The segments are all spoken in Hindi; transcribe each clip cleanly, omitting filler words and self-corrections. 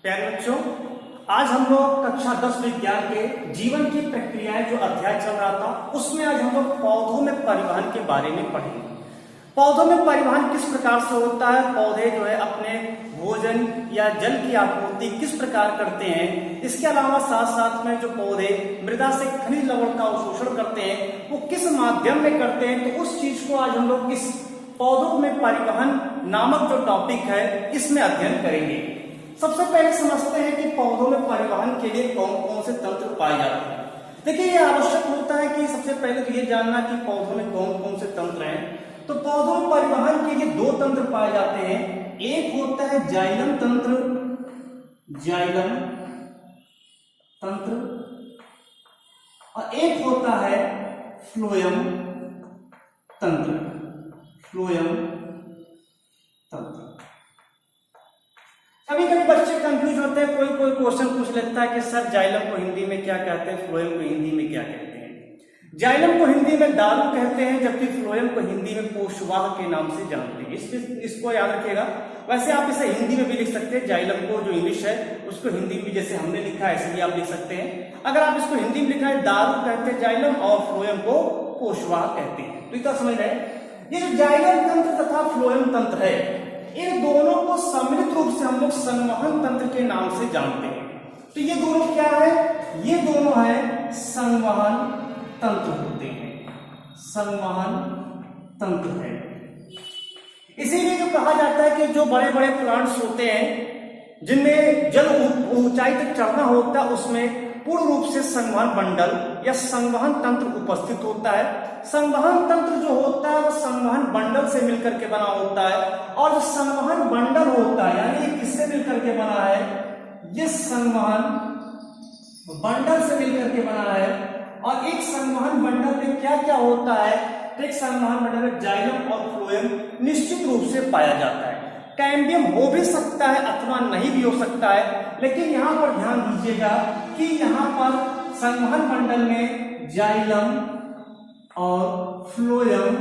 प्यारे बच्चों, आज हम लोग कक्षा 10 विज्ञान के जीवन की प्रक्रियाएं जो अध्याय चल रहा था उसमें आज हम लोग पौधों में परिवहन के बारे में पढ़ेंगे। पौधों में परिवहन किस प्रकार से होता है, पौधे जो है अपने भोजन या जल की आपूर्ति किस प्रकार करते हैं, इसके अलावा साथ साथ में जो पौधे मृदा से खनिज लवण का अवशोषण करते हैं वो किस माध्यम में करते हैं, तो उस चीज को आज हम लोग इस पौधों में परिवहन नामक जो टॉपिक है इसमें अध्ययन करेंगे। सबसे पहले समझते हैं कि पौधों में परिवहन के लिए कौन कौन से तंत्र पाए जाते हैं। देखिए, ये आवश्यक होता है कि सबसे पहले तो ये जानना कि पौधों में कौन कौन से तंत्र हैं। तो पौधों में परिवहन के लिए दो तंत्र पाए जाते हैं। एक होता है जाइलम तंत्र, जाइलम तंत्र, और एक होता है फ्लोएम तंत्र, फ्लोएम तंत्र। कभी कभी बच्चे कंफ्यूज होते हैं, कोई कोई क्वेश्चन पूछ लेता है कि सर जाइलम को हिंदी में क्या कहते हैं, फ्लोएम को हिंदी में क्या कहते हैं। जाइलम को हिंदी में दारू कहते हैं, जबकि फ्लोएम को हिंदी में पोषवाह के नाम से जानते हैं। इसको याद रखिएगा। वैसे आप इसे हिंदी में भी लिख सकते हैं, जाइलम को जो इंग्लिश है उसको हिंदी में जैसे हमने लिखा है ऐसे भी आप लिख सकते हैं। अगर आप इसको हिंदी में लिखा है दारू कहते हैं जाइलम और फ्लोएम को पोषवाह कहते हैं। तो इतना समझ रहे हैं। ये जो जाइलम तंत्र तथा फ्लोएम तंत्र है, इन दोनों को सम्मिलित रूप से हम लोग संवहन तंत्र के नाम से जानते हैं। तो ये दोनों क्या है? ये दोनों है संवहन तंत्र होते हैं, संवहन तंत्र है। इसीलिए जो कहा जाता है कि जो बड़े बड़े प्लांट्स होते हैं जिनमें जल ऊंचाई तक चढ़ना होता है उसमें पूर्ण रूप से संवहन मंडल या संवहन तंत्र उपस्थित होता है। संवहन तंत्र जो होता है वो संवहन मंडल से मिलकर के बना होता है, और जो संवहन मंडल होता है यानी ये किससे मिलकर के बना है? ये संवहन मंडल से मिलकर के बना है। और एक संवहन मंडल में क्या क्या होता है? एक संवहन मंडल में जाइलम और फ्लोएम निश्चित रूप से पाया जाता है। कैम्बियम हो भी सकता है अथवा नहीं भी हो सकता है, लेकिन यहां पर ध्यान दीजिएगा कि यहां पर संवहन मंडल में जाइलम और फ्लोएम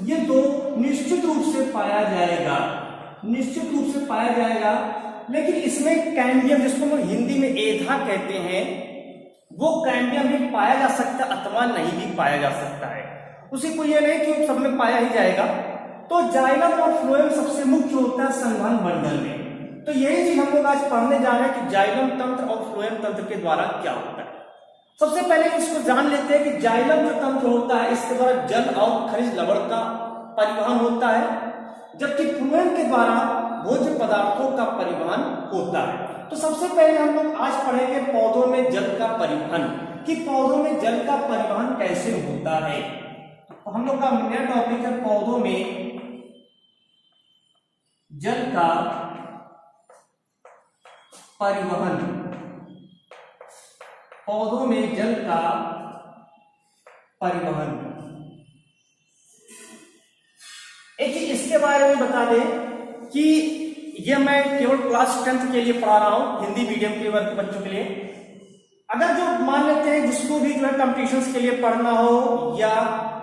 ये दो निश्चित रूप से पाया जाएगा, निश्चित रूप से पाया जाएगा। लेकिन इसमें कैम्बियम, जिसको हम हिंदी में एधा कहते हैं, वो कैम्बियम भी पाया जा सकता है अथवा नहीं भी पाया जा सकता है। उसी को ये नहीं कि सब में पाया ही जाएगा। तो जाइलम और फ्लोएम सबसे मुख्य होता है संवहन मंडल में। तो यही चीज हम लोग आज पढ़ने जा रहे हैं कि जाइलम तंत्र और फ्लोएम तंत्र के द्वारा क्या होता है। सबसे पहले इसको जान लेते हैं कि जाइलम जो तंत्र होता है इसके द्वारा जल और खनिज लवण का परिवहन होता है, जबकि फ्लोएम के द्वारा भोज्य पदार्थों का परिवहन होता है। तो सबसे पहले हम लोग आज पढ़ेंगे पौधों में जल का परिवहन, कि पौधों में जल का परिवहन कैसे होता है। तो हम लोग का नया टॉपिक है पौधों में जल का परिवहन, पौधों में जल का परिवहन। एक चीज इसके बारे में बता दें कि यह मैं केवल क्लास 10th के लिए पढ़ा रहा हूं, हिंदी मीडियम के वर्ग के बच्चों के लिए। अगर जो मान लेते हैं जिसको भी जो है कॉम्पिटिशन्स के लिए पढ़ना हो या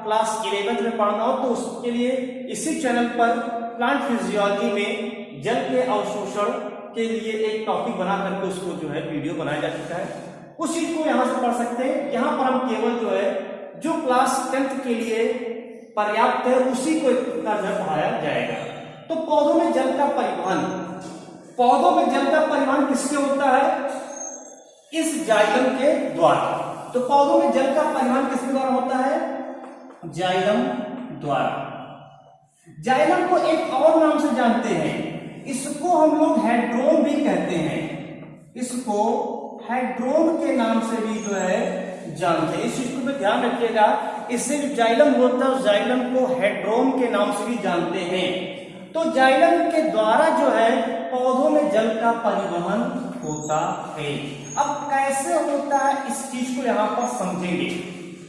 क्लास 11th में पढ़ना हो, तो उसके लिए इसी चैनल पर प्लांट फिजियोलॉजी में जल के अवशोषण के लिए एक टॉपिक बना करके उसको जो है वीडियो बनाया जा चुका है। उस चीज को यहां से पढ़ सकते हैं। यहां पर हम केवल जो है जो क्लास 10th के लिए पर्याप्त है उसी को पढ़ाया जाएगा। तो पौधों में जल का परिवहन, पौधों में जल का परिवहन किससे होता है? इस जाइलम के द्वारा। तो पौधों में जल का परिवहन किसके द्वारा होता है? जाइलम द्वारा। जाइलम को एक और नाम से जानते हैं, इसको हम लोग हेड्रोम भी कहते हैं, इसको हेड्रोम के नाम से भी जो है जानते हैं। इस चीज को ध्यान रखिएगा। इससे जो जाइलम होता है उस जाइलम को हेड्रोम के नाम से भी जानते हैं। तो जाइलम के द्वारा जो है पौधों में जल का परिवहन होता है। अब कैसे होता है इस चीज को यहां पर समझेंगे।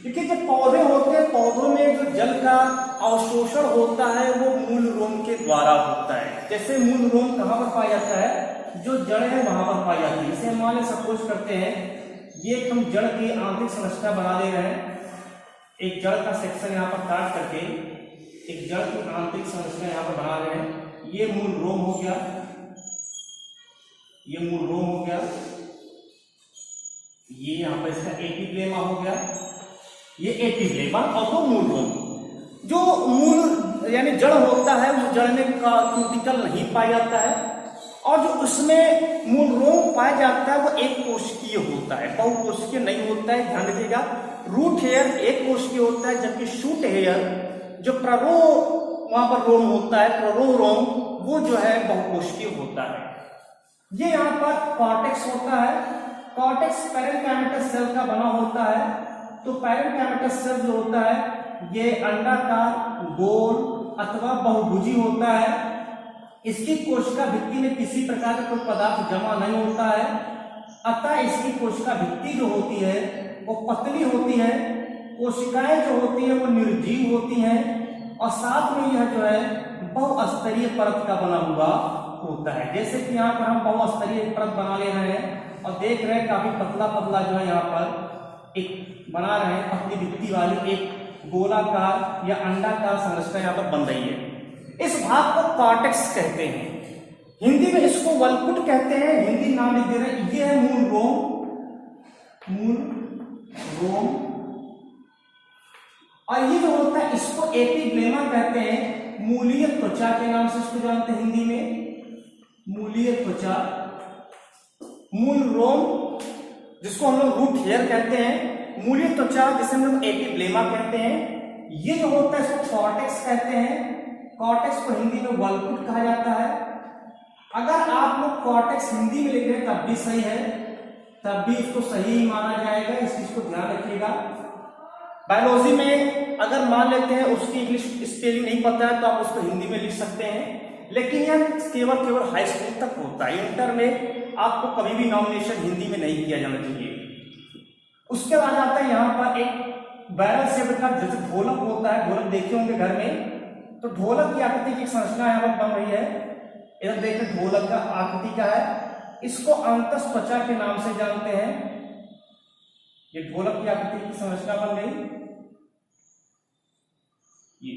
क्योंकि जो पौधे होते हैं, पौधों में जो जल का अवशोषण होता है वो मूल रोम के द्वारा होता है। जैसे मूल रोम कहां पर पाया जाता है? जो जड़ है वहां पर पाई जाती है। जैसे मान सपोज करते हैं ये हम जड़ की आंतरिक संरचना बना दे रहे हैं, एक जड़ का सेक्शन यहाँ पर काट करके एक जड़ की आंतरिक संरचना यहाँ पर बना रहे हैं। ये मूल रोम हो गया, ये मूल रोम हो गया, ये यहाँ पर इसका एपिब्लेमा हो गया, ये एपिब्लेमा और वो मूल रोम। जो मूल यानी जड़ होता है उस जड़ में क्यूटिकल नहीं पाया जाता है, और जो उसमें मूल रोम पाया जाता है वो एक कोशिकीय होता है, बहुकोशिकीय नहीं होता है। ध्यान रखिएगा, रूट हेयर एक कोशिकीय होता है, जबकि शूट हेयर जो प्ररो वहां पर रोम होता है, प्ररो रोम, वो जो है बहुकोशिकीय होता है। ये यहाँ पर कॉर्टेक्स होता है। कॉर्टेक्स पैरेन्काइमेटस सेल का बना होता है। तो पैरेन्काइमेटस सेल जो होता है ये अंडाकार, गोल अथवा बहुभुजी होता है। इसकी कोशिका भित्ति में किसी प्रकार का कोई पदार्थ जमा नहीं होता है, अतः इसकी कोशिका भित्ति जो होती है वो पतली होती है। कोशिकाएं जो होती है वो निर्जीव होती हैं, और साथ में यह जो है बहुस्तरीय परत का बना हुआ होता है। जैसे कि यहाँ पर हम बहुस्तरीय परत बना ले रहे हैं और देख रहे हैं काफी पतला पतला जो है यहाँ पर एक बना रहे हैं, पतली भित्ति वाली एक गोलाकार या अंडाकार संरचना यहाँ पर बन रही है। इस भाग को कॉर्टेक्स कहते हैं। हिंदी में इसको वल्कुट कहते हैं, हिंदी नाम लिख दे रहे हैं। ये है मूल रोम, मूल रोम, और ये जो होता है इसको एपिब्लेमा कहते हैं। मूलीय त्वचा के नाम से इसको जानते हैं हिंदी में, मूलीय त्वचा। मूल रोम जिसको हम लोग रूट हेयर कहते हैं, मूलीय त्वचा जिसे हम लोग एपिब्लेमा कहते हैं। ये जो होता है इसको कॉर्टेक्स कहते हैं। कॉर्टेक्स को हिंदी में वल्कुट कहा जाता है। अगर आप लोग कॉर्टेक्स हिंदी में लिख रहे हैं तब भी सही है, तब भी इसको सही माना जाएगा, इस चीज को ध्यान रखिएगा। बायोलॉजी में अगर मान लेते हैं उसकी इंग्लिश स्पेलिंग नहीं पता है तो आप उसको हिंदी में लिख सकते हैं, लेकिन यह केवल हाई स्कूल तक होता है। इंटर में आपको कभी भी नॉमिनेशन हिंदी में नहीं किया जाना चाहिए। उसके बाद आता है यहाँ पर एक बैरल शेप का, जैसे ढोलक होता है, ढोलक देखे होंगे घर में, तो ढोलक की आकृति की संरचना यहाँ पर बन रही है। इधर देखिए ढोलक का आकृति का है, इसको अंतस त्वचा के नाम से जानते हैं। ये ढोलक की आकृति की संरचना बन गई, ये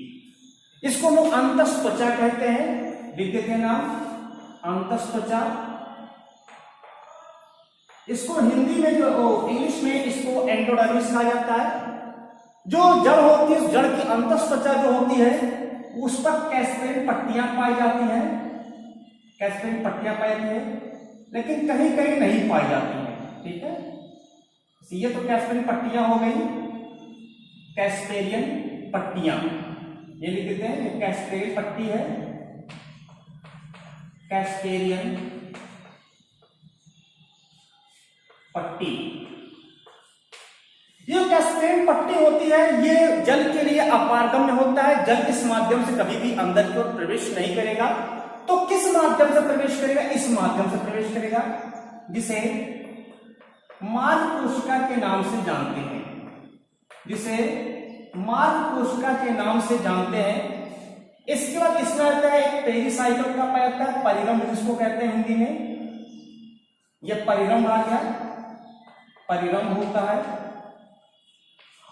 इसको हम लोग अंतस त्वचा कहते हैं। लिख देते हैं नाम अंतस त्वचा। इसको हिंदी में जो इंग्लिश में इसको एंडोडर्मिस कहा जाता है। जो जड़ होती है उस जड़ की अंतस त्वचा जो होती है उस पर कैस्पेरिन पट्टियां पाई जाती हैं, कैस्पेरिन पट्टियां पाई जाती हैं, लेकिन कहीं कहीं नहीं पाई जाती हैं। ठीक है, ये तो कैस्पेरिन पट्टियां हो गई, कैस्पेरियन पट्टियां ये लिख देते हैं। कैस्पेरियन पट्टी है, कैस्पेरियन पट्टी। ये कैस्पेरियन पट्टी होती है, ये जल के लिए अपारगम्य होता है। जल इस माध्यम से कभी भी अंदर की ओर प्रवेश नहीं करेगा। तो किस माध्यम से प्रवेश करेगा? इस माध्यम से प्रवेश करेगा, जिसे मार्ग कोशिका के नाम से जानते हैं, जिसे मार्ग कोशिका के नाम से जानते हैं। इसके बाद इसमें आता है एक पेरिसाइकल का पाया जाता है, परिरंभ जिसको कहते हैं हिंदी में। यह परिरंभ आ गया, परिरंभ होता है।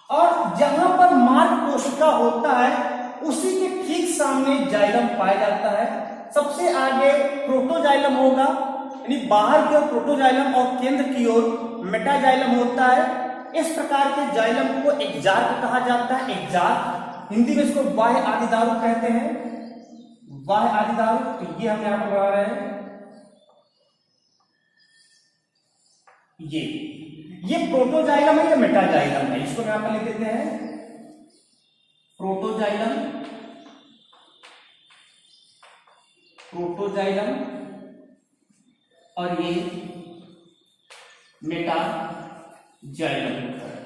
और जहां पर मार्ग कोशिका होता है उसी के ठीक सामने जाइलम पाया जाता है। सबसे आगे प्रोटोजाइलम होगा, यानी बाहर की ओर प्रोटोजाइलम और केंद्र की ओर मेटाजाइलम होता है। इस प्रकार के जाइलम को एक्जार्क कहा जाता है। एक्जार्क हिंदी में इसको बाह्य आदिदारू कहते हैं, बाह्य आदिदारू। तो ये हम यहां पर बना रहे हैं, ये प्रोटोजाइलम है या मेटाजाइलम है, इसको यहां पर लिख देते हैं प्रोटोजाइलम, प्रोटोजाइलम, और ये मेटाजाइलम होता है।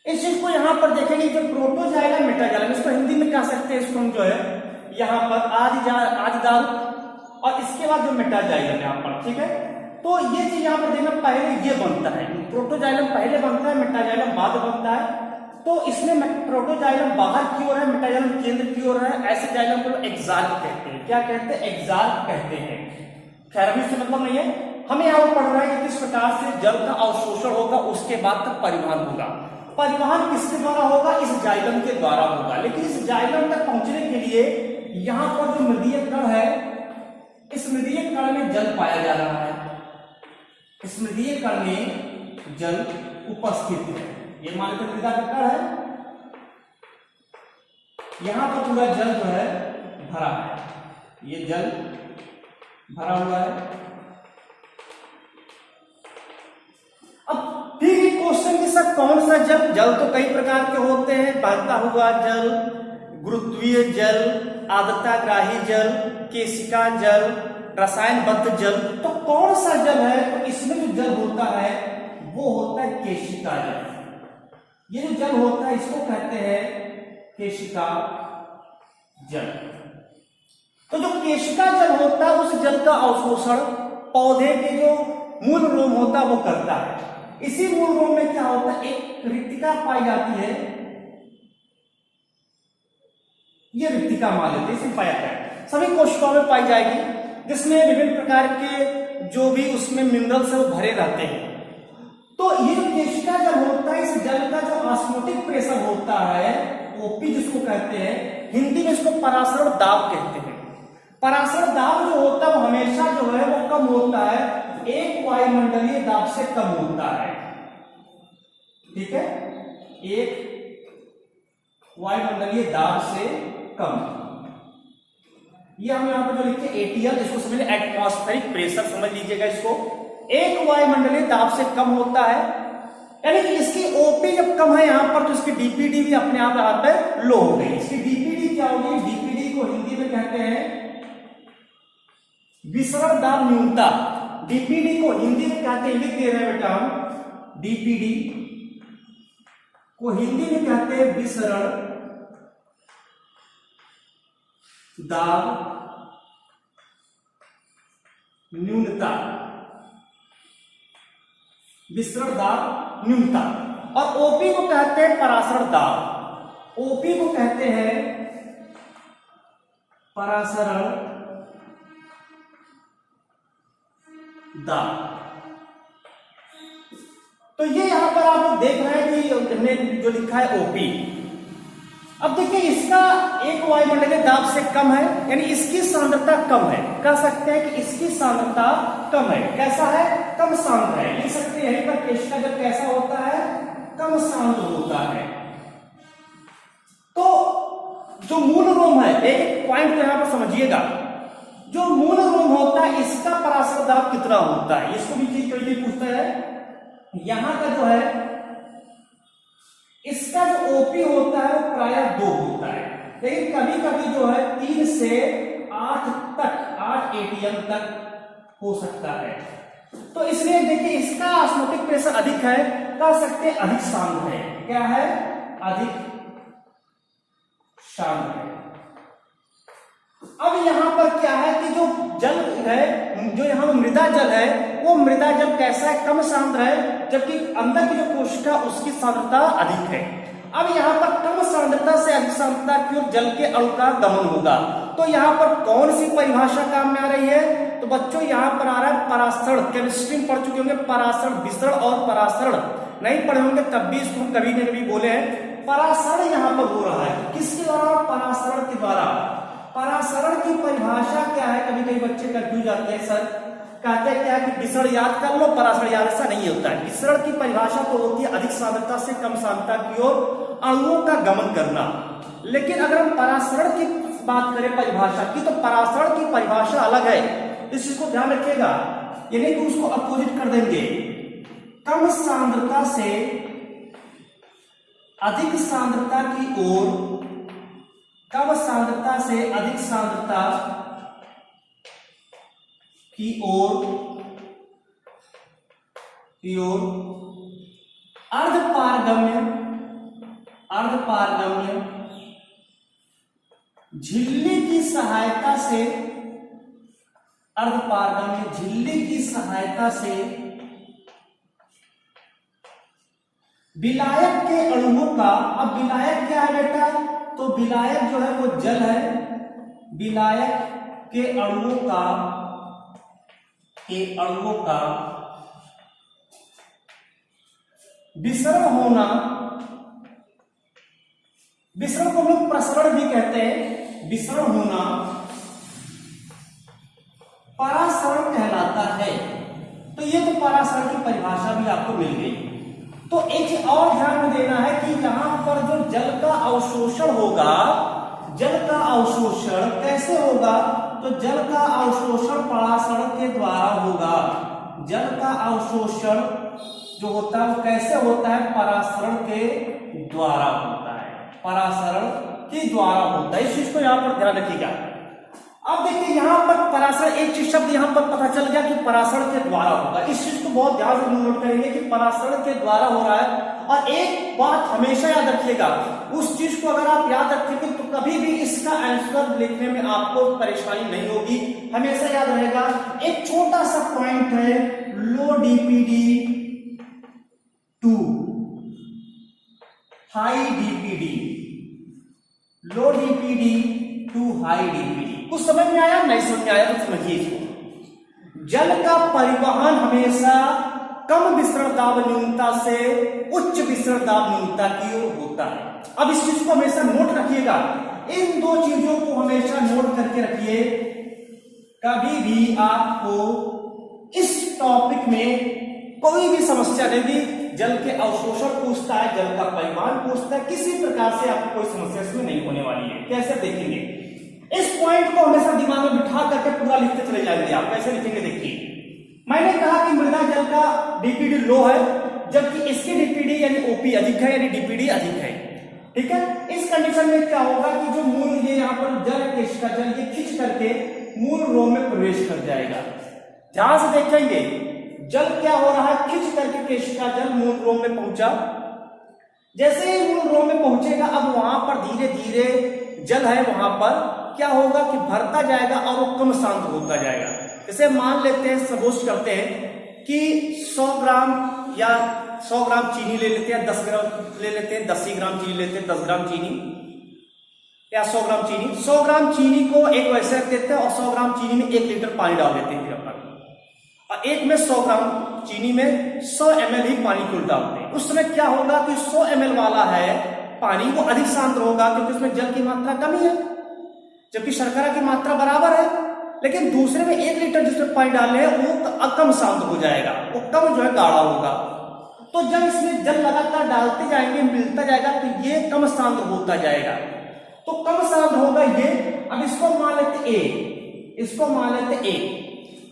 इस चीज को यहां पर देखेंगे, जो प्रोटोजाइलम मेटाजाइलम, इसको हिंदी में कह सकते हैं, इसको हम जो है यहां पर आदिदारू, और इसके बाद जो मेटाजाइलम यहां पर। ठीक है, तो ये चीज यहां पर देखना, पहले ये बनता है, प्रोटोजाइलम पहले बनता है, मेटाजाइलम बाद बनता है। तो इसमें प्रोटोजाइलम बाहर की ओर है, मेटाजाइलम केंद्र की ओर है। ऐसे जाइलम को एक्जार्क कहते हैं। क्या कहते हैं? एक्जार्क कहते हैं। खैर अभी से मतलब नहीं है, हमें यहाँ पढ़ रहा है कि किस प्रकार से जल का अवशोषण होगा, उसके बाद तक परिवहन होगा। परिवहन किसके द्वारा होगा? इस जाइलम के द्वारा होगा। लेकिन इस जाइलम तक पहुंचने के लिए यहाँ पर जो मृदीय कण है स्मृदीय कण में जल पाया जा रहा है, स्मृदीय कण में जल उपस्थित है। ये मान लीजिए मृदा का कण है, यहां पर पूरा जल जो है भरा है, ये जल भरा हुआ है। अब फिर क्वेश्चन कि सर कौन सा जल, जल तो कई प्रकार के होते हैं, बहता हुआ जल, गुरुत्वीय जल, आर्द्रताग्राही जल, केशिका जल, रसायनबद्ध जल। तो कौन सा जल है? तो इसमें जो जल होता है वो होता है केशिका जल। ये जो जल होता है इसको कहते हैं केशिका जल। तो जो केशिका जल होता है उस जल का अवशोषण पौधे के जो मूल रोम होता है वो करता है। इसी मूल रोम में क्या होता है, एक रिक्तिका पाई जाती है, ये रिक्तिका मान लेते हैं, इसमें पाया जाता है, सभी कोशिकाओं में पाई जाएगी, जिसमें विभिन्न प्रकार के जो भी उसमें मिनरल्स है वो भरे रहते हैं। तो ये जो केशिका जल होता है, इस जल का जो ऑस्मोटिक प्रेशर होता है, ओपी जिसको कहते हैं, हिंदी में इसको परासरण दाब कहते हैं। परासरण दाब जो होता है वो हमेशा जो है वो कम होता है, एक वायुमंडलीय दाब से कम होता है। ठीक है, एक वायुमंडलीय दाब से कम। ये हम यहां पर जो लिखे एटीएल, इसको समझ लीजिए एटमॉस्फेरिक प्रेशर समझ लीजिएगा इसको। एक वायुमंडलीय दाब से कम होता है, यानी कि इसकी ओपी जब कम है यहां पर तो इसकी डीपीडी भी अपने आप यहां पर लो हो गई। इसकी डीपीडी क्या होगी? डीपीडी को हिंदी में कहते हैं विसरण दाब न्यूनता। डीपीडी को हिंदी में कहते हैं, लिख दे रहे हैं बेटा हम, डीपीडी को हिंदी में कहते हैं विसरण दाब न्यूनता, विसरण दाब न्यूनता। और ओपी को कहते हैं परासरण दाब, ओपी को कहते हैं परासरण दाब। तो ये यहां पर आप लोग देख रहे हैं कि हमने जो लिखा है ओपी। अब देखिए इसका एक वायुमंडलीय दाब से कम है, यानी इसकी सांद्रता कम है। कह सकते हैं कि इसकी सांद्रता कम है। कैसा है? कम सांद्र है। लिख सकते हैं यहीं पर केशिका जल कैसा होता है? कम सांद्र होता है। तो जो मूल रोम है, एक पॉइंट को यहां पर समझिएगा, जो मूल रोम होता है इसका परासरण दाब कितना होता है, इसको भी चीज कोई पूछता है। यहां का जो है इसका जो ओपी होता है वो प्रायः 2 होता है, लेकिन कभी कभी जो है 3 से 8 तक, 8 एटीएम तक हो सकता है। तो इसलिए देखिए इसका ऑस्मोटिक प्रेशर अधिक है, कह सकते हैं अधिक सांद्र है। क्या है? अधिक सांद्र है। अब यहां पर क्या है कि जो जल है, जो यहां मृदा जल है, वो मृदा जल कैसा है? कम सांद्र है, जबकि अंदर की जो कोशिका उसकी सांद्रता अधिक है। अब यहां पर कम सांद्रता से अधिक सांद्रता की ओर जल के अणु का गमन होगा। तो यहां पर कौन सी परिभाषा काम में आ रही है? तो बच्चों यहां पर आ रहा है परासरण। केमिस्ट्री में पढ़ चुके होंगे परासरण, विसरण और परासरण नहीं पढ़े होंगे, तब भी इसको कभी न कभी बोले हैं। परासरण यहां पर हो रहा है, किसके द्वारा? परासरण के द्वारा। परासरण की परिभाषा क्या है? कभी कभी बच्चे कंफ्यूज जाते हैं, सर कहते हैं क्या कि विसरण याद कर लो, परासरण याद, ऐसा नहीं होता है। विसरण की परिभाषा तो होती है अधिक सांद्रता से कम सांद्रता की ओर अणुओं का गमन करना। लेकिन अगर हम परासरण की बात करें परिभाषा की, तो परासरण की परिभाषा अलग है, इस चीज को ध्यान रखिएगा, यानी कि उसको अपोजिट कर देंगे। कम सांद्रता से अधिक सांद्रता की ओर, कम सांद्रता से अधिक सांद्रता की ओर अर्धपारगम्य झिल्ली की सहायता से, अर्धपारगम्य झिल्ली की सहायता से विलायक के अणुओं का। अब विलायक क्या है बेटा? तो विलायक जो है वो जल है, विलायक के अणुओं का विसरण होना, विसरण को हम लोग प्रसरण भी कहते हैं, विसरण होना परासरण कहलाता है। तो ये तो परासरण की परिभाषा भी आपको मिल गई। तो एक चीज और ध्यान में देना है कि यहां पर जो जल का अवशोषण होगा, जल का अवशोषण कैसे होगा, तो जल का अवशोषण परासरण के द्वारा होगा। जल का अवशोषण जो होता है वो कैसे होता है, परासरण के द्वारा होता है, परासरण के द्वारा होता है। इस चीज को यहां पर ध्यान रखिएगा। अब देखिए यहां पर परासरण, एक चीज शब्द यहां पर पता चल गया कि परासरण के द्वारा होगा। इस चीज को बहुत ध्यान से नोट करेंगे कि परासरण के द्वारा हो रहा है। और एक बात हमेशा याद रखिएगा, उस चीज को अगर आप याद रखेंगे तो कभी भी इसका आंसर लिखने में आपको परेशानी नहीं होगी, हमेशा याद रहेगा। एक छोटा सा पॉइंट है, low DPD to high DPD, low DPD to high DPD. कुछ समझ में आया, नहीं समझ में आया तो समझिए इसको। जल का परिवहन हमेशा कम विसरण दाब न्यूनता से उच्च विसरण दाब न्यूनता की ओर होता है। अब इस चीज को हमेशा नोट रखिएगा, इन दो चीजों को हमेशा नोट करके रखिए। कभी भी आपको इस टॉपिक में कोई भी समस्या नहीं, जल के अवशोषण पूछता है, जल का परिवहन पूछता है, किसी प्रकार से आपको कोई समस्या इसमें नहीं होने वाली है। कैसे देखेंगे, इस पॉइंट को हमेशा दिमाग में बिठा करके पूरा लिखते चले जाएंगे आप। कैसे लिखेंगे देखिए, मैंने कहा कि मृदा जल का डीपीडी लो है, जबकि इसकी डीपीडी यानी ओपी अधिक है, यानी डीपीडी अधिक है। ठीक है, इस कंडीशन में क्या होगा कि जो मूल ये यहाँ पर जल केशिका जल ये खींच करके मूल रोम में प्रवेश कर जाएगा। ध्यान से देखेंगे, जल क्या हो रहा है, खींच करके केशिका जल मूल रोम में पहुंचा। जैसे ही मूल रोम में पहुंचेगा, अब वहां पर धीरे धीरे जल है वहां पर क्या होगा कि भरता जाएगा और वो कम शांत होता जाएगा। जैसे मान लेते हैं, सपोज करते हैं कि 100 ग्राम या 100 ग्राम चीनी ले लेते हैं, 10 ग्राम ले लेते हैं, 10 ग्राम चीनी लेते हैं, 10 ग्राम चीनी या 100 ग्राम चीनी। 100 ग्राम चीनी को एक वैसे रख देते हैं और 100 ग्राम चीनी में 1 लीटर पानी डाल देते हैं अपन, और एक में 100 ग्राम चीनी में 100 ml ही पानी कुल डालते हैं। उस समय क्या होगा कि 100 ml वाला है पानी वो अधिक शांत होगा, क्योंकि उसमें जल की मात्रा कमी है, जबकि शर्करा की मात्रा बराबर है। लेकिन दूसरे में 1 लीटर जिसमें पानी डाले हैं वो कम शांत हो जाएगा, वो कम जो है गाढ़ा होगा। तो जब इसमें जल लगातार डालते जाएंगे, मिलता जाएगा, तो ये कम शांत होता जाएगा। तो कम शांत होगा ये। अब इसको मान लेते ए, इसको मान लेते ए।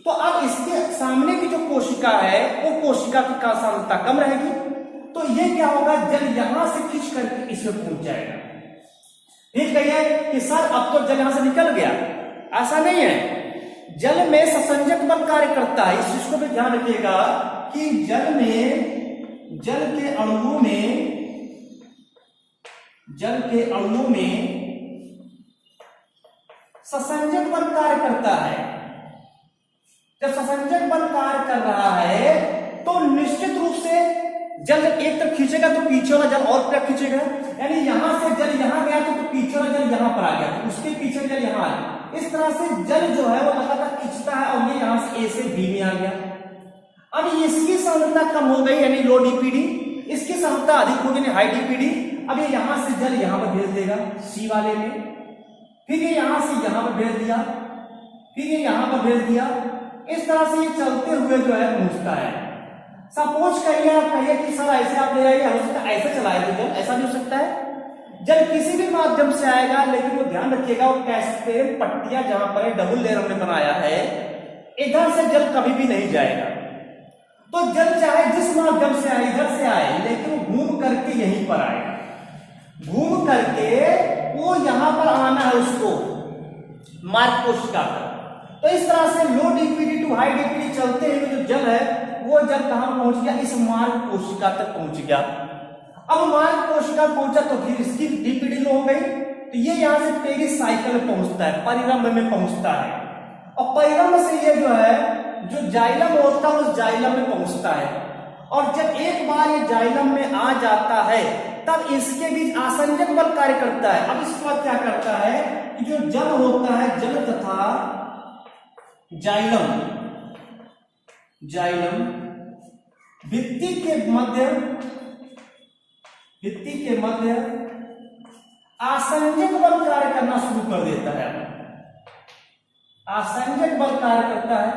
तो अब इसके सामने की जो कोशिका है वो कोशिका की सांद्रता कम रहेगी, तो ये क्या होगा, जल यहां से खींच करके इसमें पहुंच जाएगा। ठीक कहिए कि सर अब तो जल यहां से निकल गया, ऐसा नहीं है। जल में ससंजक बल कार्य करता है, इस चीज को भी ध्यान रखिएगा कि जल में, जल के अणुओं में ससंजक बल कार्य करता है। जब ससंजक बल कार्य कर रहा है तो निश्चित रूप से जल जब एक तरफ खींचेगा तो पीछे वाला जल और तरफ खींचेगा, यानी यहां से जल यहां गया तो पीछे वाला जल यहां पर आ गया, तो उसके पीछे जल यहां आया। इस तरह से जल जो है वो लगातार खींचता है और ये यहां से ए से बी में आ गया। अब इसकी सांद्रता कम हो गई यानी लो डीपीडी, इसकी सांद्रता अधिक हो गई हाई डीपीडी। अब ये यहां से जल यहां पर भेज देगा सी वाले में, फिर ये यहां से यहां पर भेज दिया, फिर ये यहां पर भेज दिया। इस तरह से ये चलते हुए जो है पहुंचता है। सपोज करिए आप कहिए कि सर ऐसे आप ले आइए, हो सकता है ऐसे चलाए तो जल, ऐसा भी हो सकता है। जल किसी भी माध्यम से आएगा, लेकिन वो ध्यान रखिएगा वो कैसे पट्टियां जहां पर डबल लेयर हमने बनाया है, इधर से जल कभी भी नहीं जाएगा। तो जल चाहे जिस माध्यम से आए, इधर से आए, लेकिन वो घूम करके यहीं पर आएगा, घूम करके वो यहां पर आना है उसको मार्ग कोशिका पर। तो इस तरह से लो डीपीडी टू हाई डीपीडी चलते हुए जो जल है वो जल कहां पहुंच गया, इस मार्ग कोशिका तक पहुंच गया। अब मार्ग कोशिका पहुंचा तो फिर इसकी डीपीडी लो हो गई, तो ये यहां से पेरिसाइकिल में पहुंचता है, परिरम्भ में पहुंचता है, और परिरम्भ से ये जो है जो जाइलम होता है उस जाइलम में पहुंचता है। और जब एक बार ये जाइलम में आ जाता है तब इसके बीच आसंजक बल कार्य करता है। अब इसके बाद क्या करता है कि जो जल होता है, जल तथा जाइलम, जाइलम भित्ति के मध्य आसंजक बल कार्य करना शुरू कर देता है। आसंजक बल कार्य करता है,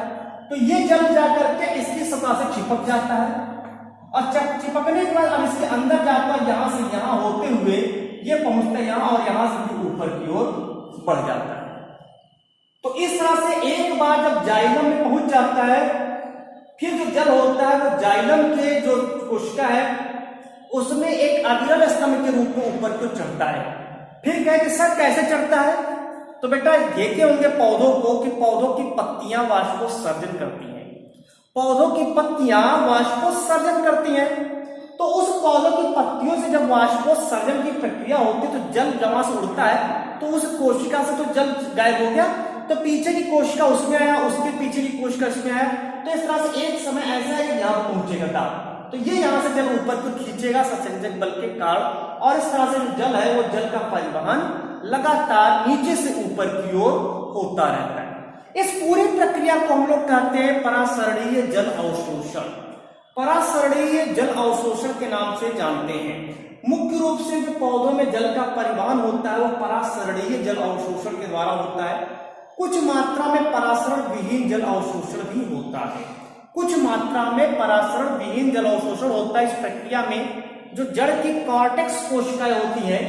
तो ये जल जाकर के इसकी सतह से चिपक जाता है और चिपकने के बाद अब इसके अंदर जाकर यहां से यहां होते हुए ये पहुंचता है यहां और यहां से भी ऊपर की ओर बढ़ जाता है। तो इस तरह से एक बार जब जाइलम में पहुंच जाता है, फिर जो जल होता है वो जाइलम के जो कोशिका है उसमें एक अविरल स्तंभ के रूप में ऊपर को चढ़ता है। फिर कहे कि सर कैसे चढ़ता है, तो बेटा देखे होंगे पौधों को कि पौधों की पत्तियां वाष्पोत्सर्जन करती हैं, पौधों की पत्तियां वाष्पोत्सर्जन करती हैं, तो उस पौधों की पत्तियों से जब वाष्पोत्सर्जन की प्रक्रिया होती है तो जल जमा से उड़ता है, तो उस कोशिका से तो जल गायब हो गया, तो पीछे की कोशिका उसमें आया, उसके पीछे की कोशिका उसमें आया, तो इस तरह से एक समय ऐसा है कि यहां पहुंचेगा था, तो ये यहां से जल ऊपर को खींचेगा ससंजक बल के कारण, और इस तरह से जो जल है वो जल का परिवहन लगातार नीचे से ऊपर की ओर होता रहता है। इस पूरी प्रक्रिया को हम लोग कहते हैं परासरणीय जल अवशोषण। परासरणीय जल अवशोषण के नाम से जानते हैं। मुख्य रूप से जो पौधों में जल का परिवहन होता है वो परासरणीय जल अवशोषण के द्वारा होता है। कुछ मात्रा में परासरण विहीन जल अवशोषण भी होता है, कुछ मात्रा में परासरण विहीन जल अवशोषण होता है। इस प्रक्रिया में जो जड़ की कॉर्टेक्स कोशिकाएं होती है,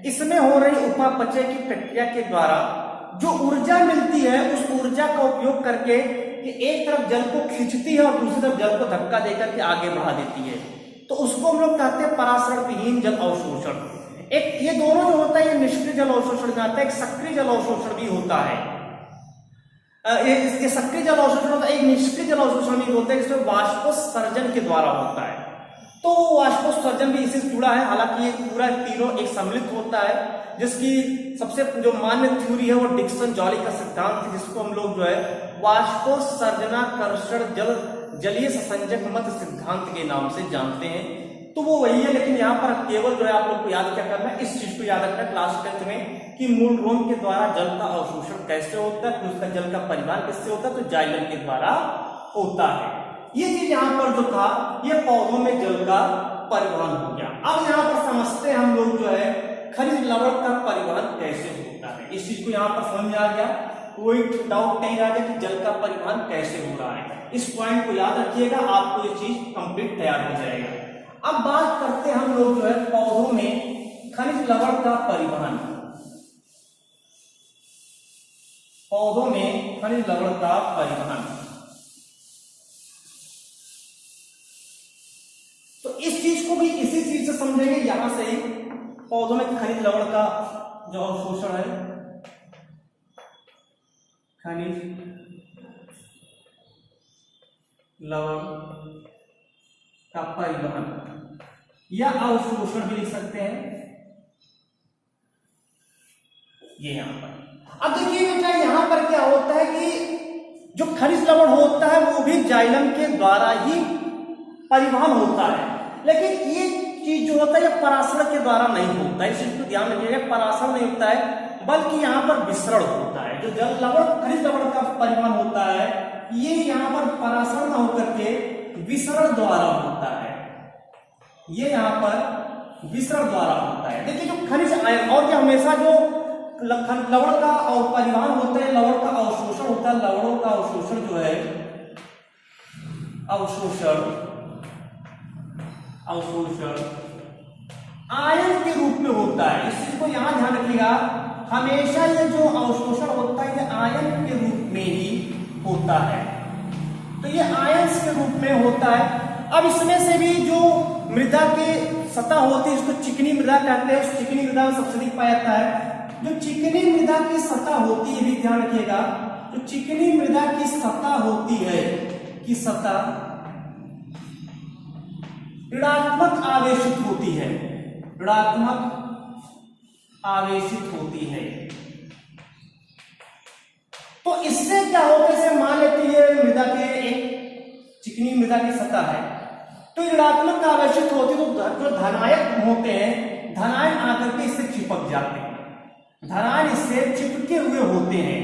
इसमें हो रही उपापचय की प्रक्रिया के द्वारा जो ऊर्जा मिलती है उस ऊर्जा का उपयोग करके कि एक तरफ जल को खींचती है और दूसरी तरफ जल को धक्का देकर के आगे बढ़ा देती है, तो उसको हम लोग कहते हैं परासरण विहीन जल अवशोषण। एक ये दोनों जो होता है ये निष्क्रिय जल अवशोषण में आता है, एक सक्रिय जल अवशोषण भी होता है। ये सक्रिय जल अवशोषण होता है, एक निष्क्रिय जल अवशोषण भी होता है, इसमें वाष्पोत्सर्जन के द्वारा होता है। तो वाष्पोत्सर्जन भी इसी से जुड़ा है, हालांकि ये पूरा तीनों एक सम्मिलित होता है, जिसकी सबसे जो मान्य थ्योरी है वो डिक्सन जॉली का सिद्धांत है, जिसको हम लोग जो है वाष्पोत्सर्जनाकर्षण जल जलीय ससंजक मत सिद्धांत के नाम से जानते हैं। तो वो वही है, लेकिन यहाँ पर केवल जो है आप लोग को याद क्या करना है, इस चीज को याद रखना क्लास 10th में कि मूल रोम के द्वारा जल का अवशोषण कैसे होता है, फिर उसका जल का परिवहन किससे होता है, तो जाइलम के द्वारा होता है। ये चीज यहाँ पर जो था ये पौधों में जल का परिवहन हो गया। अब यहाँ पर समझते हैं हम लोग जो है खनिज लवण का परिवहन कैसे होता है। इस चीज को यहाँ पर समझ आ गया, कोई डाउट नहीं रह गया कि जल का परिवहन कैसे हो रहा है। इस पॉइंट को याद रखिएगा, आपको ये चीज कंप्लीट तैयार हो जाएगा। अब बात करते हैं हम लोग जो है पौधों में खनिज लवण का परिवहन, पौधों में खनिज लवण का परिवहन। तो इस चीज को भी इसी चीज से समझेंगे, यहां से ही पौधों में खनिज लवण का जो अवशोषण है, खनिज लवण का परिवहन या अवशोषण भी लिख सकते हैं ये यहां पर। अब देखिए बेटा यहां पर क्या होता है कि जो खनिज लवण होता है वो भी जाइलम के द्वारा ही परिवहन होता है, लेकिन ये चीज जो होता है ये परासरण के द्वारा नहीं होता है। इस चीज को ध्यान रखिएगा, परासरण नहीं होता है बल्कि यहाँ पर विसरण होता है। जो जल लवण खनिज लवण का परिवहन होता है ये यहाँ पर परासरण न होकर के विसरण द्वारा होता है, ये यहाँ पर विसरण द्वारा होता है। देखिए जो खनिज आयन और क्या हमेशा जो लवण का परिवहन होता है, लवण का अवशोषण होता है, लवणों का अवशोषण जो है अवशोषण आयन के रूप में होता है। इस चीज को यहां ध्यान रखिएगा, हमेशा ये जो अवशोषण होता है ये आयन के रूप में ही होता है, तो ये आयंस के रूप में होता है। अब इसमें से भी जो मृदा की सतह होती है इसको चिकनी मृदा कहते हैं, उस चिकनी मृदा में सबसे अधिक पाया जाता है। जो चिकनी मृदा की सतह होती है भी ध्यान रखिएगा, जो चिकनी मृदा की सतह होती है कि सतह ऋणात्मक आवेशित होती है, ऋणात्मक आवेशित होती है। तो इससे क्या होता है, जैसे मान लेते हैं मृदा के एक चिकनी मृदा की सतह है तो ऋणात्मक आवेशित होती है, तो जो धनायन होते हैं धनायन आकर के इससे चिपक जाते हैं, धनायन इससे चिपके हुए होते हैं।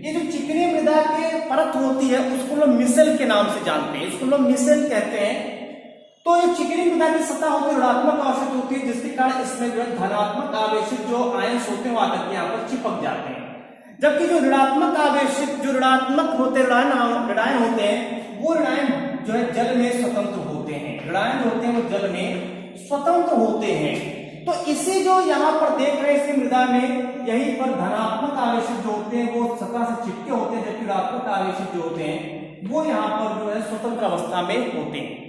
ये जो चिकनी मृदा की परत होती है उसको लोग मिसेल के नाम से जानते हैं, इसको लोग मिसेल कहते हैं। तो ये चिकनी मृदा की सतह होती है ऋणात्मक आवेशित होती है, जिसके कारण इसमें जो है धनात्मक आवेशित जो आयंस होते हैं वो आकर के यहाँ पर चिपक जाते हैं। जबकि जो ऋणात्मक आवेशित, जो ऋणात्मक होते ऋणायन होते हैं, वो ऋणायन जो है जल में स्वतंत्र होते हैं। ऋणायन होते हैं वो जल में स्वतंत्र होते हैं। तो इसे जो यहाँ पर देख रहे हैं इसी मृदा में, यहीं पर धनात्मक आवेशित जो होते हैं वो सतह से चिपके होते हैं, जबकि ऋणात्मक आवेशित जो होते हैं वो यहाँ पर जो है स्वतंत्र अवस्था में होते हैं।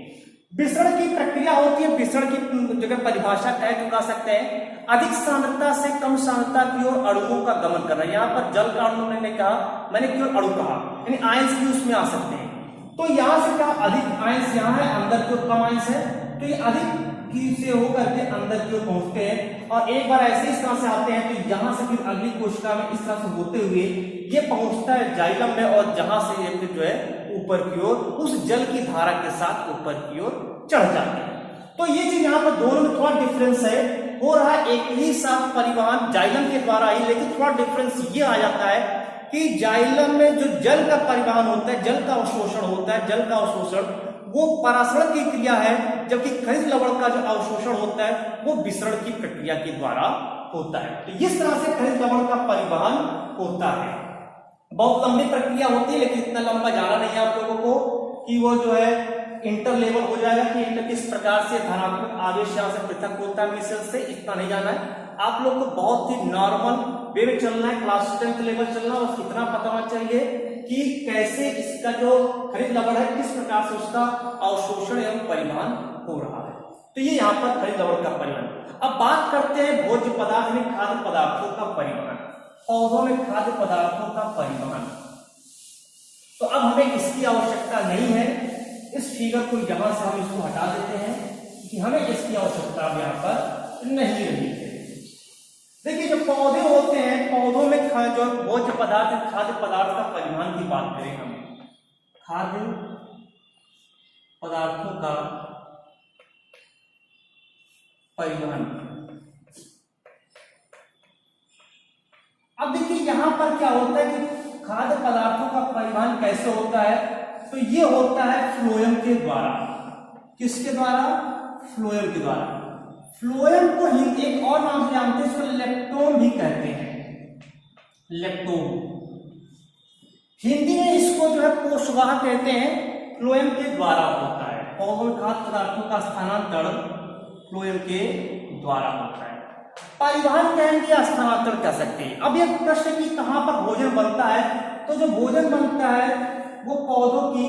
विसरण की प्रक्रिया होती है। विसरण की जगह परिभाषा क्या है तो कह सकते हैं अधिक सांद्रता से कम सांद्रता की ओर अणुओं का गमन करना। यहाँ पर जल का अणु मैंने कहा, मैंने क्यों अणु कहा, यानी आयंस भी उसमें आ सकते हैं। तो यहाँ से क्या अधिक आयंस यहाँ है, अंदर की ओर कम आयंस है, तो ये अधिक की से होकर के अंदर की ओर पहुंचते हैं और एक बार ऐसे इस तरह से आते हैं तो यहाँ से फिर अगली कोशिका में इस तरह से होते हुए ये पहुंचता है जाइलम में, और जहां से ये फिर जो है ऊपर की ओर उस जल की धारा के साथ ऊपर की ओर चढ़ जाते हैं। तो ये चीज यहाँ पर दोनों में थोड़ा डिफरेंस है, हो रहा है एक ही साथ परिवहन जाइलम के द्वारा ही, लेकिन थोड़ा डिफरेंस ये आ जाता है कि जाइलम में जो जल का परिवहन होता है, जल का अवशोषण होता है, जल का अवशोषण वो परासरण की क्रिया है, जबकि खनिज लवण का जो अवशोषण होता है वो विसरण की प्रक्रिया के द्वारा होता है। तो इस तरह से खनिज लवण का परिवहन होता है। बहुत लंबी प्रक्रिया होती है, लेकिन इतना लंबा जाना नहीं है आप लोगों को कि वो जो है इंटर लेवल हो जाएगा कि इंटर किस प्रकार से धनात्मक आवेश यहाँ से पृथक होता है मिश्रण से, इतना नहीं जाना है। आप लोग को बहुत ही नॉर्मल वे में चलना है, क्लास 10th लेवल चलना, बस इतना पता होना चाहिए कि कैसे इसका जो खनिज लवण है किस प्रकार से उसका अवशोषण एवं परिवहन हो रहा है। तो ये यहाँ पर खनिज लवण का परिवहन। अब बात करते हैं भोज्य पदार्थ में खाद्य पदार्थों का परिवहन, पौधों में खाद्य पदार्थों का परिवहन। तो अब हमें इसकी आवश्यकता नहीं है, इस फिगर को यहां से हम इसको हटा देते हैं कि हमें इसकी आवश्यकता अब यहाँ पर नहीं रही है। देखिए जो पौधे होते हैं, पौधों में जो भोज्य पदार्थ खाद्य पदार्थ का परिवहन की बात करें, हम खाद्य पदार्थों का परिवहन। अब देखिए यहां पर क्या होता है कि खाद्य पदार्थों का परिवहन कैसे होता है, तो ये होता है फ्लोएम के द्वारा। किसके द्वारा? फ्लोएम के द्वारा। फ्लोएम को हिंदी एक और नाम से जानते हैं, इसको लेक्टोम भी कहते हैं, लेक्टोम। हिंदी में इसको जो है पोषवाह कहते हैं, फ्लोएम के द्वारा होता है। पौधों में खाद्य पदार्थों का स्थानांतरण फ्लोएम के द्वारा होता है। परिवहन कहेंगे या स्थानांतरण कह सकते हैं। अब एक प्रश्न कि कहां पर भोजन बनता है, तो जो भोजन बनता है वो पौधों की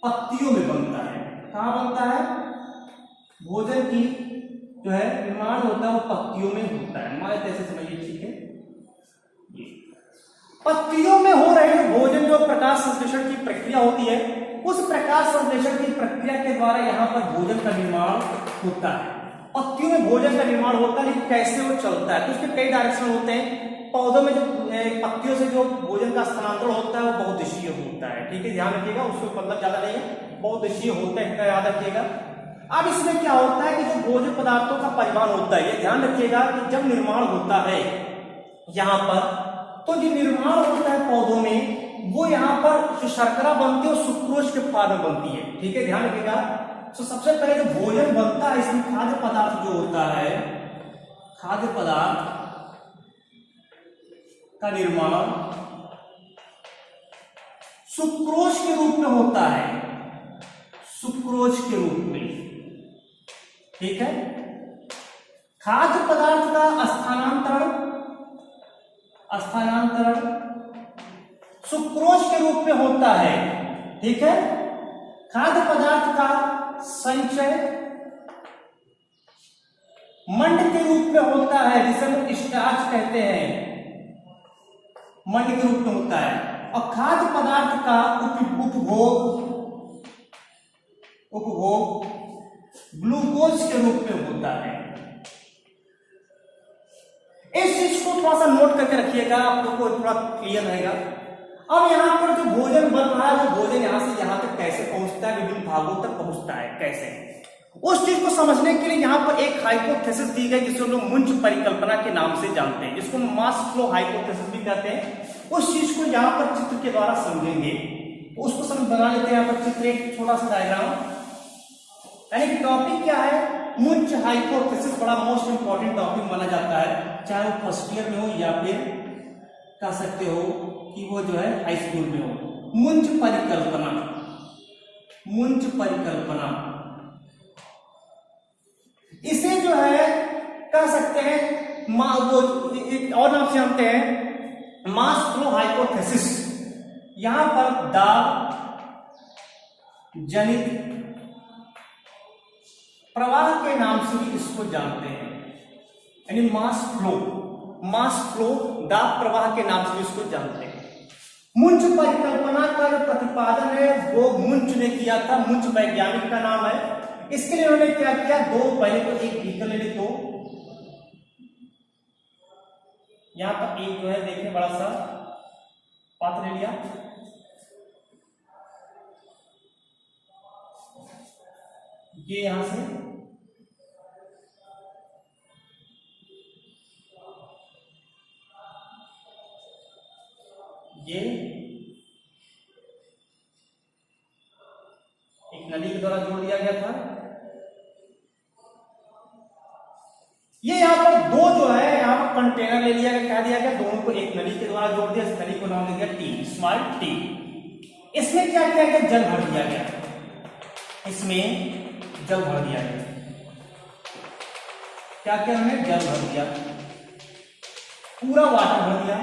पत्तियों में बनता है। कहां बनता है? भोजन की जो है निर्माण होता है वो पत्तियों में होता है। हमारे कैसे समझिए, ठीक है, पत्तियों में हो रहे भोजन जो प्रकाश संश्लेषण की प्रक्रिया होती है, उस प्रकाश संश्लेषण की प्रक्रिया के द्वारा यहाँ पर भोजन का निर्माण होता है। पत्तियों में भोजन का निर्माण होता है, लेकिन कैसे वो चलता है तो उसके कई डायरेक्शन होते हैं। पौधों में जो पत्तियों से जो भोजन का स्थानांतरण होता है वो बहुउद्देशीय होता है, ठीक है, ध्यान रखिएगा, उसको मतलब ज्यादा नहीं है, बहुउद्देशीय होता है, इतना याद रखिएगा। अब इसमें क्या होता है कि जो भोज्य पदार्थों का परिवहन होता है, ये ध्यान रखिएगा कि जब निर्माण होता है यहाँ पर, तो जो निर्माण होता है पौधों में, वो यहाँ पर जो शर्करा बनती है वो सुक्रोज के फॉर्म में बनती है, ठीक है, ध्यान रखिएगा। तो सबसे पहले जो भोजन बनता है इसमें खाद्य पदार्थ जो होता है, खाद्य पदार्थ का निर्माण सुक्रोज के रूप में होता है, सुक्रोज के रूप में, ठीक है। खाद्य पदार्थ का स्थानांतरण सुक्रोज के रूप में होता है, ठीक है। खाद्य पदार्थ का संचय मंड के रूप में होता है, जिसे हम स्टार्च कहते हैं, मंड के रूप में होता है। और खाद्य पदार्थ का उपभोग ग्लूकोज के रूप में होता है। इस चीज को थोड़ा सा नोट करके रखिएगा, आप लोग को थोड़ा क्लियर रहेगा। अब यहाँ पर जो भोजन बन रहा है वो भोजन यहाँ से यहाँ तक कैसे पहुंचता है, विभिन्न भागों तक पहुंचता है कैसे, उस चीज को समझने के लिए यहाँ पर एक हाइपोथेसिस दी गई जिसको लोग मुंज परिकल्पना के नाम से जानते हैं, जिसको मास फ्लो हाइपोथेसिस भी कहते हैं। उस चीज को यहाँ पर चित्र के द्वारा समझेंगे, उसको समझ बना लेते हैं। यहाँ पर चित्र एक छोटा सा डायग्राम, यानी कि टॉपिक क्या है मुंच हाइपोथेसिस बड़ा मोस्ट इंपॉर्टेंट टॉपिक माना जाता है, चाहे वो फर्स्ट ईयर में हो या फिर कह सकते हो कि वो जो है हाई स्कूल में हो। मुंच परिकल्पना, मुंच परिकल्पना, इसे जो है कह सकते हैं वो एक और नाम से जानते हैं मास फ्लो हाइपोथेसिस। यहां पर दाब जनित प्रवाह के नाम से भी इसको जानते हैं, यानी मास फ्लो दाब प्रवाह के नाम से भी इसको जानते हैं। मुंच परिकल्पना का जो प्रतिपादन है वो मुंच ने किया था, मुंच वैज्ञानिक का नाम है। इसके लिए उन्होंने क्या किया, पहले तो एक बीकर ले ली, तो यहां पर एक जो है देखिए बड़ा सा पात्र ले लिया, ये यहां से ये एक नली के द्वारा जोड़ दिया गया था। ये यहां पर दो जो है यहां पर कंटेनर ले लिया गया, कह दिया गया दोनों को एक नली के द्वारा जोड़ दिया, इस नली को नाम दे दिया टी, स्मॉल टी। इसमें क्या किया गया, जल भर दिया गया, इसमें जल भर दिया गया, क्या क्या हमने जल भर दिया, पूरा वाटर भर दिया।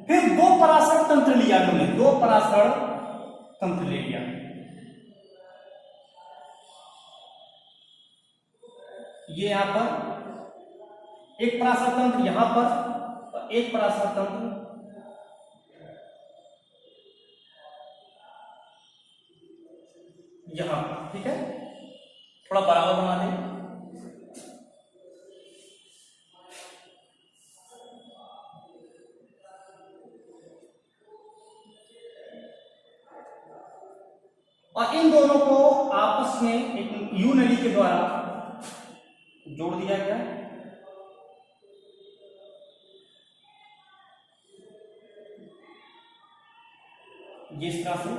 फिर दो पराशर तंत्र लिया उन्होंने, दो पराशर तंत्र ले लिया, ये यहां पर एक पराशर तंत्र, यहां पर एक पराशर तंत्र, यहां पर, ठीक है, थोड़ा बराबर बना दें। और इन दोनों को आपस में एक यू नली के द्वारा जोड़ दिया गया। जिस तरह से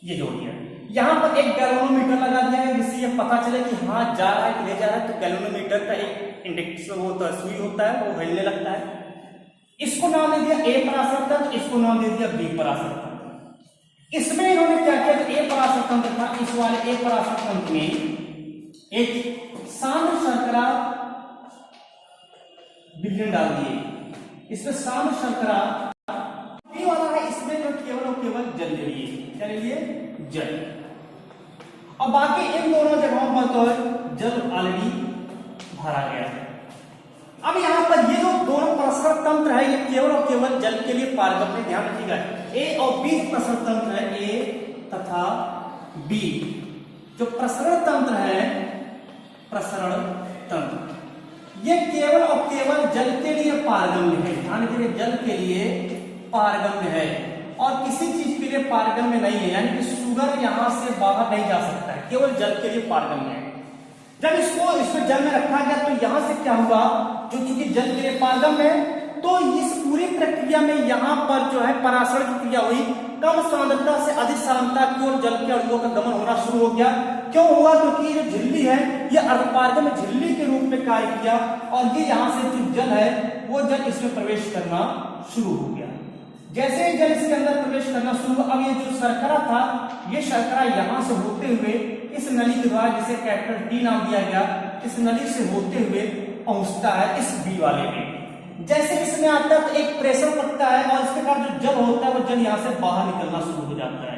ये जोड़ दिया, यहां पर एक गैल्वेनोमीटर लगा दिया है जिससे ये पता चले कि हाँ जा रहा है कि ले जा रहा है। तो गैल्वेनोमीटर का एक इंडेक्स वो होता है, सुई होता है, वो हिलने लगता है। इसको नाम दे दिया ए पराशर तंत्र, इसको नाम दे दिया बी पराशर तंत्र। इसमें इन्होंने क्या किया, जो ए पराशर तंत्र था, इस वाले ए पराशर तंत्र में एक सांद्र शर्करा विलयन डाल दिए, इसमें सांद्र शर्करा बी वाला है, इसमें जो केवल और केवल जल ले लिए, क्या ले लिए, जल। और बाकी इन दोनों जगहों पर तो जल ऑलरेडी भरा गया है। अब यहां पर ये जो दोनों प्रसरण तंत्र है ये केवल और केवल जल के लिए पारगम्य है, ध्यान रखिएगा। ए और बी प्रसरण तंत्र है, ए तथा बी जो प्रसरण तंत्र है, प्रसरण तंत्र ये केवल और केवल जल के लिए पारगम्य है, ध्यान रखिए, जल के लिए पारगम्य है और किसी चीज के लिए पारगम्य नहीं है, यानी कि शुगर यहां से बाहर नहीं जा सकता है, केवल जल के लिए पारगम्य है। जब इसको इसमें जल में रखा गया तो यहां से क्या हुआ, जो चूंकि जल के लिए पारगम्य है तो इस पूरी प्रक्रिया में यहां पर जो है पराशर की क्रिया हुई, कम सांद्रता से अधिक सांद्रता की ओर जल के अणुओं का गमन होना शुरू हो गया। क्यों हुआ, क्योंकि जो झिल्ली है ये अर्धपारगम्य झिल्ली के रूप में कार्य किया और ये यहाँ से जो जल है वो जल इसमें प्रवेश करना शुरू हो गया। जैसे ही जल इसके अंदर प्रवेश करना शुरू हुआ, अब ये जो शर्करा था ये शर्करा यहाँ से होते हुए इस नली के द्वारा, जिसे कैपिटल टी नाम दिया गया, इस नली से होते हुए पहुंचता है इस बी वाले में। जैसे इसमें आता है तो एक प्रेशर पड़ता है और इसके बाद जो जल होता है वो जल यहाँ से बाहर निकलना शुरू हो जाता है।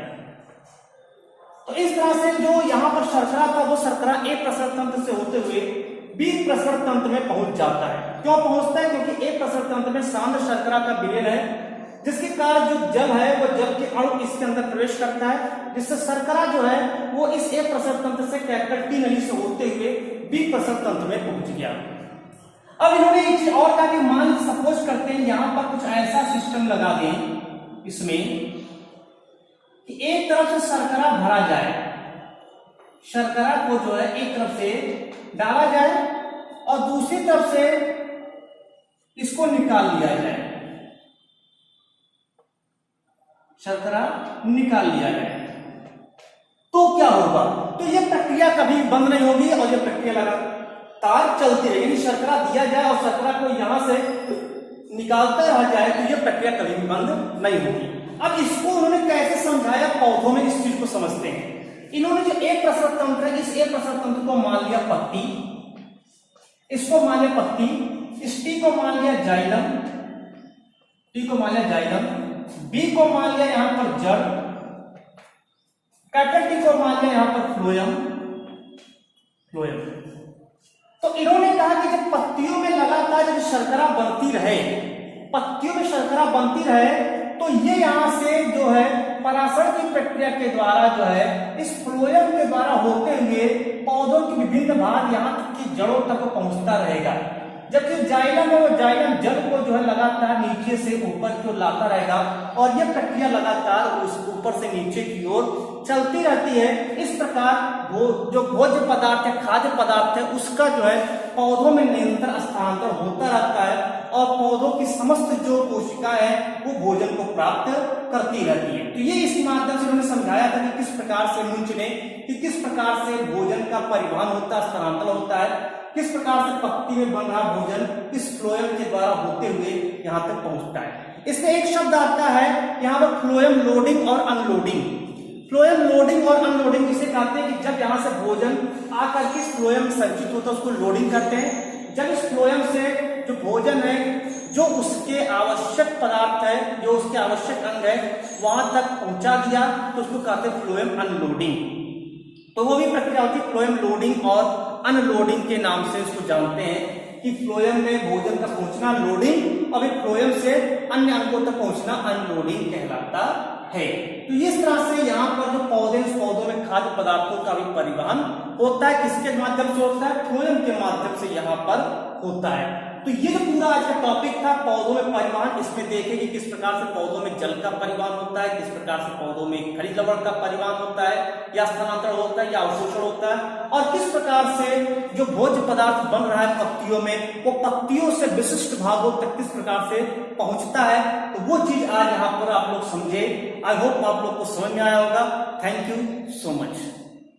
तो इस तरह से जो यहाँ पर शर्करा था वो शर्करा ए प्रसरण तंत्र से होते हुए बी प्रसरण तंत्र में पहुंच जाता है। क्यों पहुंचता है, क्योंकि ए प्रसरण तंत्र में सांद्र शर्करा का विलयन है, जिसके कारण जो जल है वो जल के अणु इसके अंदर प्रवेश करता है, जिससे शर्करा जो है वो इस ए प्रसरण तंत्र से कैपिटल टी नली से होते हुए बी प्रसरण तंत्र में पहुंच गया। अब इन्होंने एक चीज और कहा कि मान सपोज करते हैं यहां पर कुछ ऐसा सिस्टम लगा दें इसमें कि एक तरफ से शर्करा भरा जाए, शर्करा को जो है एक तरफ से डाला जाए और दूसरी तरफ से इसको निकाल लिया जाए। शर्करा निकाल लिया जाए तो क्या होगा? तो ये प्रक्रिया कभी बंद नहीं होगी और ये प्रक्रिया लगातार चलती रहेगी। शर्करा दिया जाए और शर्करा को यहां से निकालता रहा जाए तो ये प्रक्रिया कभी भी बंद नहीं होगी। अब इसको उन्होंने कैसे समझाया? पौधों में इस चीज को समझते हैं। इन्होंने जो एक प्रसरण तंत्र है, इस एक प्रसरण तंत्र को मान लिया पत्ती, इसको मान लिया पत्ती, इस टी को मान लिया जाइलम, टी को मान लिया जाइलम, बी को मान लिया यहां पर जड़, कैपिटल टी को मान लिया यहां पर फ्लोएम, फ्लोएम। तो इन्होंने कहा कि जब पत्तियों में लगातार जब शर्करा बनती रहे, पत्तियों में शर्करा बनती रहे तो ये यहां से जो है पराशरण की प्रक्रिया के द्वारा जो है इस फ्लोएम के द्वारा होते हुए पौधों के विभिन्न भाग यहां तक की जड़ों तक पहुंचता रहेगा। जबकि जाइलम है वो जाइलम जड़ को जो है लगातार नीचे से ऊपर की ओर लाता रहेगा और यह प्रक्रिया लगातार उस ऊपर से नीचे की ओर चलती रहती है। इस प्रकार वो जो भोज्य पदार्थ है, खाद्य पदार्थ है, उसका जो है पौधों में निरंतर स्थानांतरण होता रहता है और पौधों की समस्त जो कोशिकाएं है वो भोजन को प्राप्त करती रहती है। तो ये इस माध्यम से उन्होंने समझाया था कि किस प्रकार से मुंच ने कि किस प्रकार से भोजन का परिवहन होता है, स्थानांतरण होता है, किस प्रकार से पत्ती में बन रहा भोजन इस फ्लोएम के द्वारा होते हुए यहाँ तक पहुंचता है। इसमें एक शब्द आता है यहाँ पर फ्लोएम लोडिंग और अनलोडिंग। फ्लोएम लोडिंग और अनलोडिंग इसे कहते हैं कि जब यहाँ से भोजन आकर के इस फ्लोएम में संचित होता है उसको लोडिंग करते हैं। जब इस फ्लोएम से जो भोजन है, जो उसके आवश्यक पदार्थ है, जो उसके आवश्यक अंग है वहां तक पहुंचा दिया तो उसको कहते हैं फ्लोएम अनलोडिंग। तो वो भी प्रक्रिया होती है फ्लोएम लोडिंग और अनलोडिंग के नाम से इसको जानते हैं कि फ्लोएम में भोजन का पहुंचना लोडिंग और फ्लोएम से अन्य अंगों तक पहुंचना अनलोडिंग कहलाता है। तो इस तरह से यहाँ पर जो पौधे, उस पौधों में खाद्य पदार्थों का भी परिवहन होता है। किसके माध्यम से होता है? फ्लोएम के माध्यम से यहाँ पर होता है। तो ये जो पूरा आज का टॉपिक था पौधों में परिवहन, इसमें देखें कि किस प्रकार से पौधों में जल का परिवहन होता है, किस प्रकार से पौधों में खनिज लवण का परिवहन होता है या स्थानांतरण होता है या अवशोषण होता है, और किस प्रकार से जो भोज्य पदार्थ बन रहा है पत्तियों में वो पत्तियों से विशिष्ट भागों तक किस प्रकार से पहुंचता है। तो वो चीज आज यहाँ पर आप लोग समझे। आई होप आप लोग को समझ में आया होगा। Thank you so much.